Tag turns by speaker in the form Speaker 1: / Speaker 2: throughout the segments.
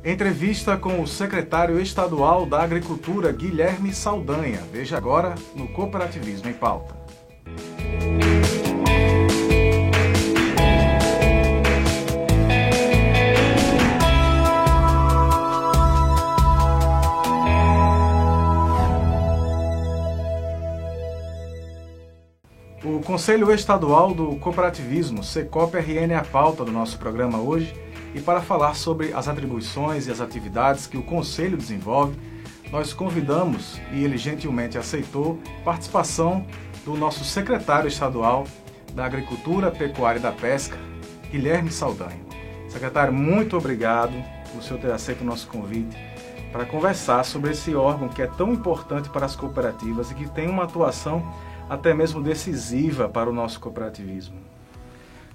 Speaker 1: Entrevista com o secretário estadual da Agricultura, Guilherme Saldanha. Veja agora no Cooperativismo em Pauta. O Conselho Estadual do Cooperativismo, Secop-RN, é a pauta do nosso programa hoje. E para falar sobre as atribuições e as atividades que o Conselho desenvolve, nós convidamos, e ele gentilmente aceitou, participação do nosso secretário estadual da Agricultura, Pecuária e da Pesca, Guilherme Saldanha. Secretário, muito obrigado por senhor ter aceito o nosso convite para conversar sobre esse órgão que é tão importante para as cooperativas e que tem uma atuação até mesmo decisiva para o nosso cooperativismo.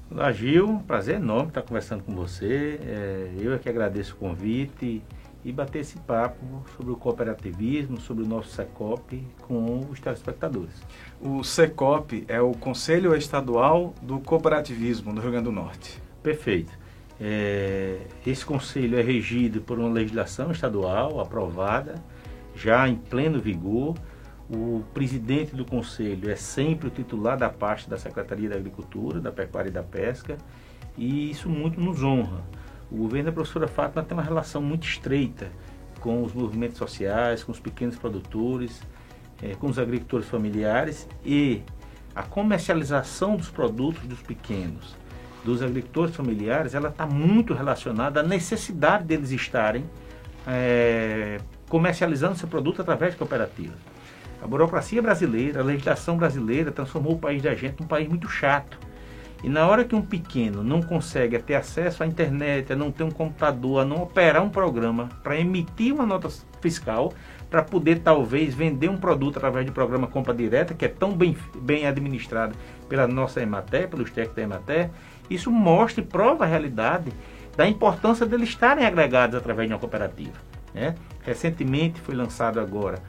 Speaker 2: Olá, Gil, prazer enorme estar conversando com você. Eu é que agradeço o convite e bater esse papo sobre o cooperativismo, sobre o nosso Secop com os telespectadores.
Speaker 1: O Secop é o Conselho Estadual do Cooperativismo do Rio Grande do Norte.
Speaker 2: Perfeito. Esse conselho é regido por uma legislação estadual aprovada, já em pleno vigor. O presidente do conselho é sempre o titular da pasta da Secretaria da Agricultura, da Pecuária e da Pesca, e isso muito nos honra. O governo da professora Fátima tem uma relação muito estreita com os movimentos sociais, com os pequenos produtores, com os agricultores familiares, e a comercialização dos produtos dos pequenos, dos agricultores familiares, ela está muito relacionada à necessidade deles estarem comercializando seu produto através de cooperativas. A burocracia brasileira, a legislação brasileira transformou o país da gente num país muito chato. E na hora que um pequeno não consegue ter acesso à internet, a não ter um computador, a não operar um programa para emitir uma nota fiscal, para poder talvez vender um produto através do programa Compra Direta, que é tão bem administrado pela nossa Emater, pelos técnicos da Emater, isso mostra e prova a realidade da importância deles estarem agregados através de uma cooperativa, né? Recentemente foi lançado agora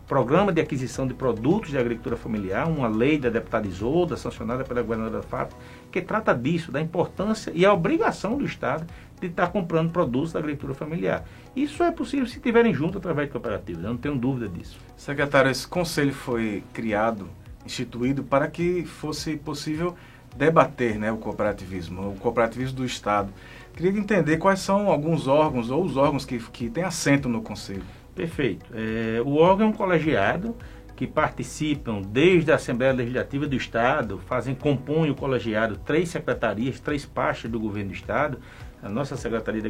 Speaker 2: Programa de Aquisição de Produtos de Agricultura Familiar, uma lei da deputada Isolda, sancionada pela governadora Fátima, que trata disso, da importância e a obrigação do Estado de estar comprando produtos da agricultura familiar. Isso é possível se estiverem juntos através de cooperativas, eu não tenho dúvida disso.
Speaker 1: Secretário, esse conselho foi criado, instituído, para que fosse possível debater, né, o cooperativismo do Estado. Queria entender quais são alguns órgãos ou os órgãos que têm assento no conselho.
Speaker 2: Perfeito. O órgão é um colegiado que participam desde a Assembleia Legislativa do Estado, compõem o colegiado 3 secretarias, 3 pastas do governo do Estado, a nossa Secretaria da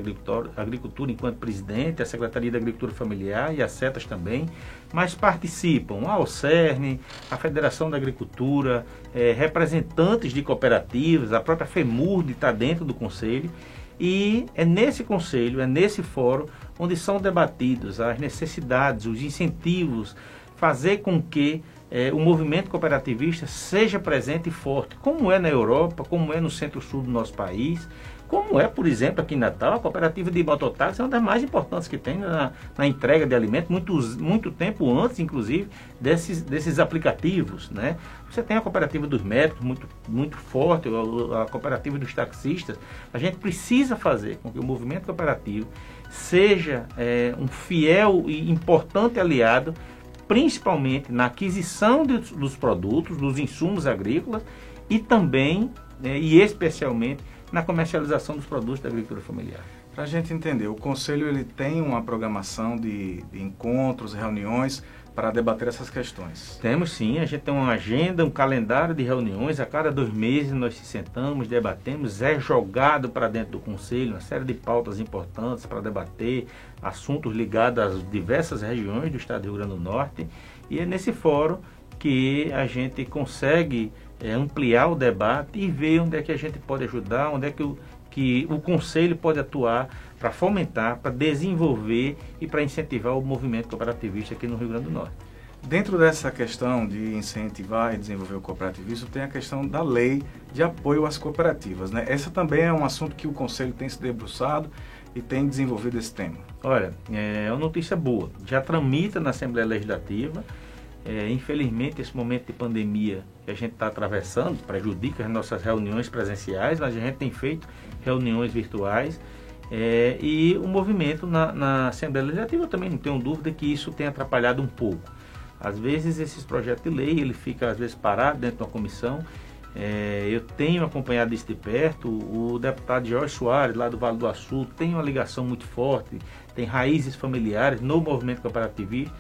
Speaker 2: Agricultura enquanto presidente, a Secretaria da Agricultura Familiar e as setas também, mas participam a Alcerne, a Federação da Agricultura, representantes de cooperativas, a própria FEMURD está dentro do conselho, e é nesse conselho, é nesse fórum, onde são debatidos as necessidades, os incentivos, fazer com que o movimento cooperativista seja presente e forte, como é na Europa, como é no centro-sul do nosso país, como é, por exemplo, aqui em Natal, a cooperativa de mototáxi é uma das mais importantes que tem na entrega de alimentos, muito tempo antes, inclusive, desses aplicativos, né? Você tem a cooperativa dos médicos, muito forte, a cooperativa dos taxistas. A gente precisa fazer com que o movimento cooperativo seja um fiel e importante aliado, principalmente na aquisição dos produtos, dos insumos agrícolas e também, e especialmente, na comercialização dos produtos da agricultura familiar.
Speaker 1: Para a gente entender, o Conselho ele tem uma programação de encontros, reuniões para debater essas questões?
Speaker 2: Temos sim, a gente tem uma agenda, um calendário de reuniões, a cada 2 meses nós se sentamos, debatemos, é jogado para dentro do Conselho uma série de pautas importantes para debater, assuntos ligados às diversas regiões do estado do Rio Grande do Norte, e é nesse fórum que a gente consegue ampliar o debate e ver onde é que a gente pode ajudar, onde é que o Conselho pode atuar para fomentar, para desenvolver e para incentivar o movimento cooperativista aqui no Rio Grande do Norte.
Speaker 1: Dentro dessa questão de incentivar e desenvolver o cooperativismo, tem a questão da lei de apoio às cooperativas, né? Essa também é um assunto que o Conselho tem se debruçado e tem desenvolvido esse tema.
Speaker 2: Olha, é uma notícia boa. Já tramita na Assembleia Legislativa. Infelizmente, esse momento de pandemia que a gente está atravessando prejudica as nossas reuniões presenciais, mas a gente tem feito reuniões virtuais E o movimento na Assembleia Legislativa, eu também não tenho dúvida que isso tem atrapalhado um pouco. Às vezes esses projetos de lei, ele fica às vezes parado dentro de uma comissão. Eu tenho acompanhado isso de perto. O deputado Jorge Soares, lá do Vale do Açu, tem uma ligação muito forte, tem raízes familiares no movimento cooperativista.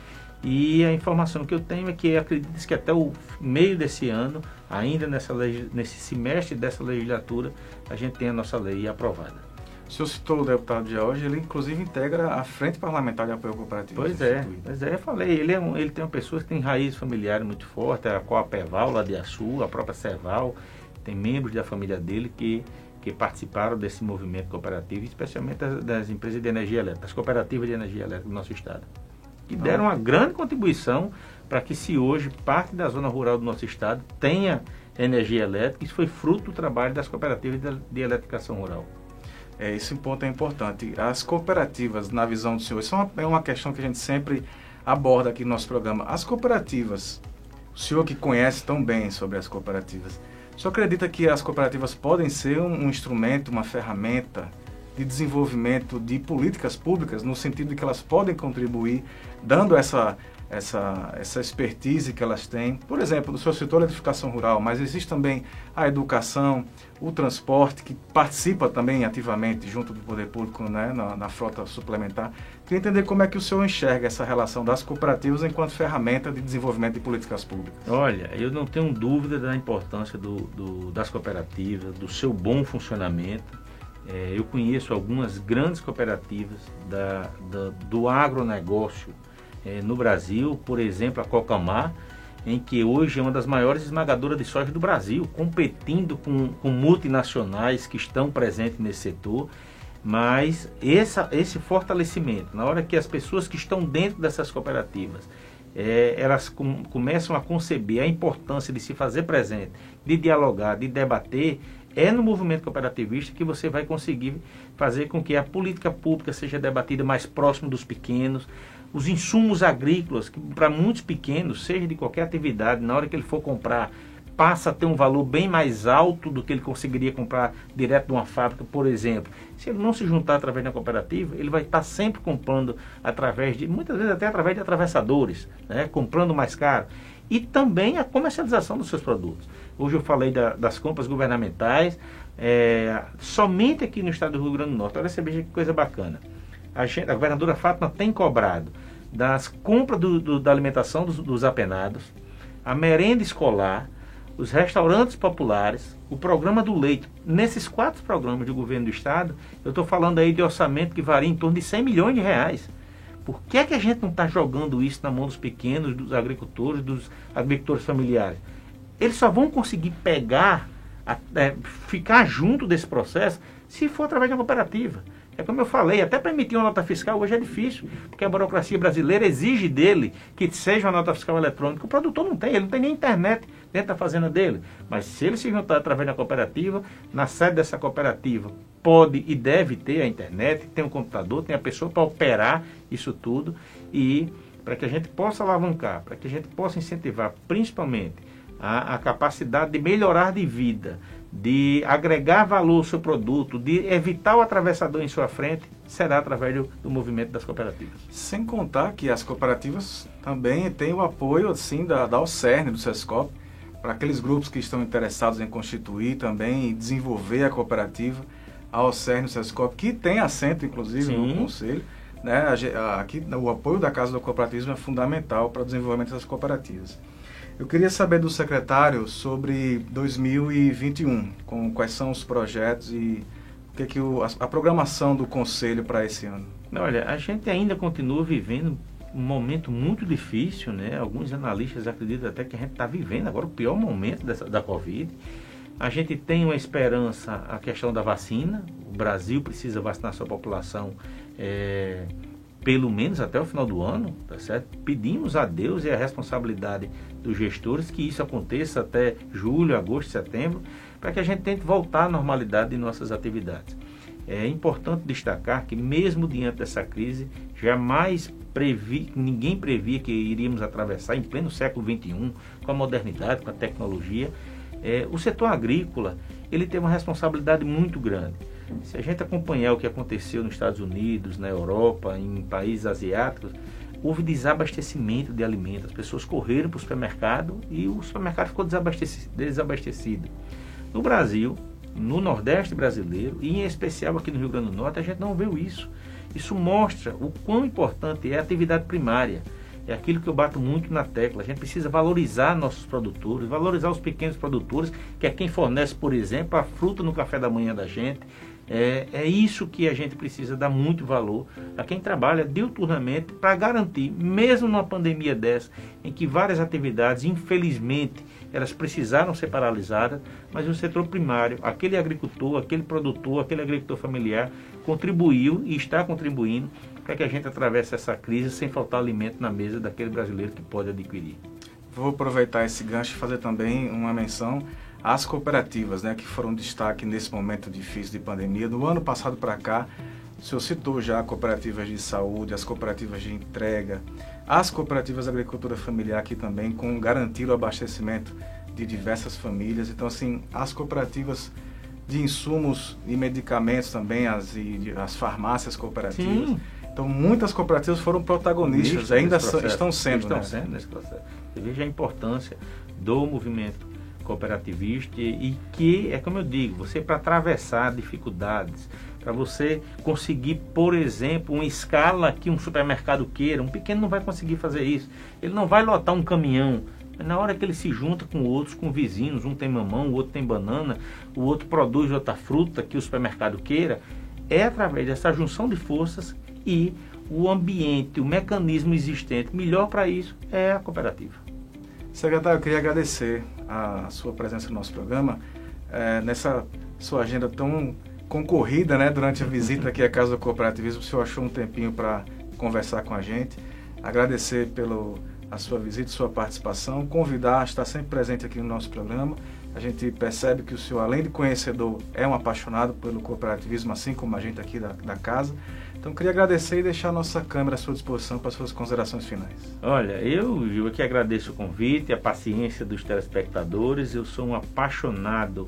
Speaker 2: E a informação que eu tenho é que acredito que até o meio desse ano, ainda nesse semestre dessa legislatura, a gente tem a nossa lei aprovada.
Speaker 1: O senhor citou o deputado Jorge, ele inclusive integra a Frente Parlamentar de Apoio ao Cooperativismo.
Speaker 2: Pois é, eu falei, ele tem uma pessoa que tem raiz familiar muito forte, a Coapeval lá de Açu, a própria Serval, tem membros da família dele que participaram desse movimento cooperativo, especialmente das empresas de energia elétrica, das cooperativas de energia elétrica do nosso estado, que deram uma grande contribuição para que se hoje parte da zona rural do nosso estado tenha energia elétrica. Isso foi fruto do trabalho das cooperativas de eletrificação rural.
Speaker 1: Esse ponto é importante. As cooperativas, na visão do senhor, isso é uma questão que a gente sempre aborda aqui no nosso programa. As cooperativas, o senhor que conhece tão bem sobre as cooperativas, o senhor acredita que as cooperativas podem ser um instrumento, uma ferramenta de desenvolvimento de políticas públicas, no sentido de que elas podem contribuir, dando essa expertise que elas têm? Por exemplo, o senhor citou a eletrificação rural, mas existe também a educação, o transporte, que participa também ativamente junto do poder público, né, na frota suplementar. Queria entender como é que o senhor enxerga essa relação das cooperativas enquanto ferramenta de desenvolvimento de políticas públicas.
Speaker 2: Olha, eu não tenho dúvida da importância das cooperativas, do seu bom funcionamento. Eu conheço algumas grandes cooperativas do agronegócio no Brasil, por exemplo, a Cocamar, em que hoje é uma das maiores esmagadoras de soja do Brasil, competindo com multinacionais que estão presentes nesse setor. Mas esse fortalecimento, na hora que as pessoas que estão dentro dessas cooperativas, elas começam a conceber a importância de se fazer presente, de dialogar, de debater, é no movimento cooperativista que você vai conseguir fazer com que a política pública seja debatida mais próximo dos pequenos. Os insumos agrícolas, que para muitos pequenos, seja de qualquer atividade, na hora que ele for comprar, passa a ter um valor bem mais alto do que ele conseguiria comprar direto de uma fábrica, por exemplo. Se ele não se juntar através da cooperativa, ele vai estar sempre comprando muitas vezes até através de atravessadores, né? Comprando mais caro. E também a comercialização dos seus produtos. Hoje eu falei das compras governamentais, somente aqui no estado do Rio Grande do Norte. Olha, veja que coisa bacana. A governadora Fátima tem cobrado das compras da alimentação dos apenados, a merenda escolar, os restaurantes populares, o programa do leite. Nesses 4 programas do governo do estado, eu estou falando aí de orçamento que varia em torno de 100 milhões de reais. Por que a gente não está jogando isso na mão dos pequenos, dos agricultores familiares? Eles só vão conseguir ficar junto desse processo se for através da cooperativa. É como eu falei, até para emitir uma nota fiscal hoje é difícil, porque a burocracia brasileira exige dele que seja uma nota fiscal eletrônica. O produtor não tem, ele não tem nem internet dentro da fazenda dele. Mas se ele se juntar através da cooperativa, na sede dessa cooperativa pode e deve ter a internet, tem um computador, tem a pessoa para operar isso tudo, e para que a gente possa alavancar, para que a gente possa incentivar principalmente a capacidade de melhorar de vida, de agregar valor ao seu produto, de evitar o atravessador em sua frente, será através do movimento das cooperativas.
Speaker 1: Sem contar que as cooperativas também têm o apoio assim, da Alcerne, do SESCOP, para aqueles grupos que estão interessados em constituir também e desenvolver a cooperativa. A Alcerne, o SESCOP, que tem assento inclusive no Conselho, né? Aqui, o apoio da Casa do Cooperativismo é fundamental para o desenvolvimento das cooperativas. Eu queria saber do secretário sobre 2021, quais são os projetos e a programação do Conselho para esse ano.
Speaker 2: Olha, a gente ainda continua vivendo um momento muito difícil, né? Alguns analistas acreditam até que a gente está vivendo agora o pior momento da Covid. A gente tem uma esperança, a questão da vacina. O Brasil precisa vacinar sua população pelo menos até o final do ano, tá certo? Pedimos a Deus e a responsabilidade dos gestores que isso aconteça até julho, agosto, setembro, para que a gente tente voltar à normalidade de nossas atividades. É importante destacar que mesmo diante dessa crise, ninguém previa que iríamos atravessar em pleno século XXI, com a modernidade, com a tecnologia. O setor agrícola, ele tem uma responsabilidade muito grande. Se a gente acompanhar o que aconteceu nos Estados Unidos, na Europa, em países asiáticos, houve desabastecimento de alimentos. As pessoas correram para o supermercado e o supermercado ficou desabastecido. No Brasil, no Nordeste brasileiro e em especial aqui no Rio Grande do Norte, a gente não viu isso. Isso mostra o quão importante é a atividade primária. É aquilo que eu bato muito na tecla. A gente precisa valorizar nossos produtores, valorizar os pequenos produtores, que é quem fornece, por exemplo, a fruta no café da manhã da gente. É isso que a gente precisa dar muito valor a quem trabalha diuturnamente para garantir, mesmo numa pandemia dessa, em que várias atividades, infelizmente, elas precisaram ser paralisadas, mas o setor primário, aquele agricultor, aquele produtor, aquele agricultor familiar, contribuiu e está contribuindo para que a gente atravesse essa crise sem faltar alimento na mesa daquele brasileiro que pode adquirir.
Speaker 1: Vou aproveitar esse gancho e fazer também uma menção às cooperativas, né, que foram destaque nesse momento difícil de pandemia. Do ano passado para cá, o senhor citou já cooperativas de saúde, as cooperativas de entrega, as cooperativas de agricultura familiar que também garantiram o abastecimento de diversas famílias. Então, assim, as cooperativas de insumos e medicamentos também, as farmácias cooperativas. Sim. Então, muitas cooperativas foram protagonistas, ainda estão sendo
Speaker 2: nesse processo. Você veja a importância do movimento cooperativista e que, é como eu digo, você para atravessar dificuldades, para você conseguir, por exemplo, uma escala que um supermercado queira, um pequeno não vai conseguir fazer isso. Ele não vai lotar um caminhão. Na hora que ele se junta com outros, com vizinhos, um tem mamão, o outro tem banana, o outro produz outra fruta que o supermercado queira, é através dessa junção de forças e o ambiente, o mecanismo existente melhor para isso é a cooperativa.
Speaker 1: Secretário, eu queria agradecer a sua presença no nosso programa, nessa sua agenda tão concorrida, né, durante a visita aqui à Casa do Cooperativismo. O senhor achou um tempinho para conversar com a gente. Agradecer a sua visita, sua participação, convidar a estar sempre presente aqui no nosso programa. A gente percebe que o senhor, além de conhecedor, é um apaixonado pelo cooperativismo, assim como a gente aqui da casa. Então, queria agradecer e deixar a nossa câmera à sua disposição para as suas considerações finais.
Speaker 2: Olha, eu aqui agradeço o convite, a paciência dos telespectadores. Eu sou um apaixonado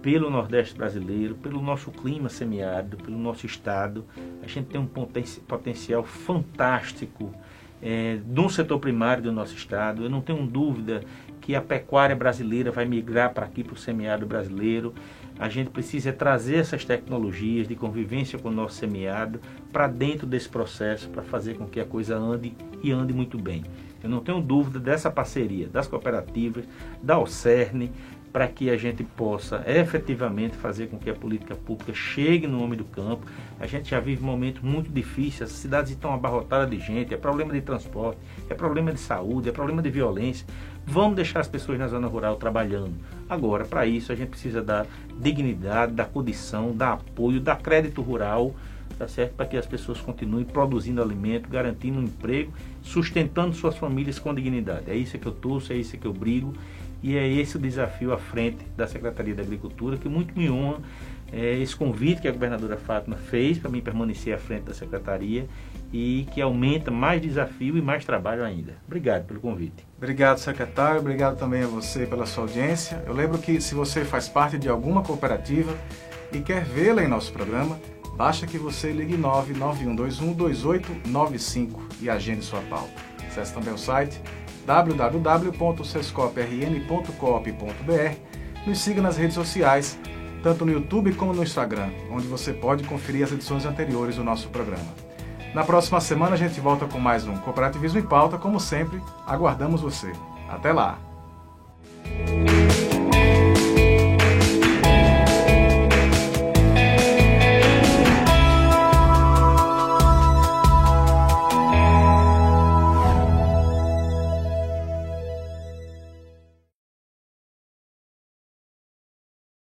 Speaker 2: pelo Nordeste brasileiro, pelo nosso clima semiárido, pelo nosso estado. A gente tem um potencial fantástico no setor primário do nosso estado. Eu não tenho dúvida que a pecuária brasileira vai migrar para aqui, para o semiárido brasileiro. A gente precisa trazer essas tecnologias de convivência com o nosso semiárido para dentro desse processo, para fazer com que a coisa ande e ande muito bem. Eu não tenho dúvida dessa parceria das cooperativas, da Alcerne, para que a gente possa efetivamente fazer com que a política pública chegue no homem do campo. A gente já vive momentos muito difíceis, as cidades estão abarrotadas de gente, é problema de transporte, é problema de saúde, é problema de violência. Vamos deixar as pessoas na zona rural trabalhando. Agora, para isso, a gente precisa dar dignidade, dar condição, dar apoio, dar crédito rural, tá certo? Para que as pessoas continuem produzindo alimento, garantindo um emprego, sustentando suas famílias com dignidade. É isso que eu torço, é isso que eu brigo. E é esse o desafio à frente da Secretaria da Agricultura, que muito me honra esse convite que a governadora Fátima fez para mim permanecer à frente da Secretaria e que aumenta mais desafio e mais trabalho ainda. Obrigado pelo convite.
Speaker 1: Obrigado, secretário. Obrigado também a você pela sua audiência. Eu lembro que se você faz parte de alguma cooperativa e quer vê-la em nosso programa, basta que você ligue 991212895 e agende sua pauta. Acesse também o site www.sescoprn.coop.br. Nos siga nas redes sociais, tanto no YouTube como no Instagram, onde você pode conferir as edições anteriores do nosso programa. Na próxima semana a gente volta com mais um Cooperativismo em Pauta. Como sempre, aguardamos você. Até lá!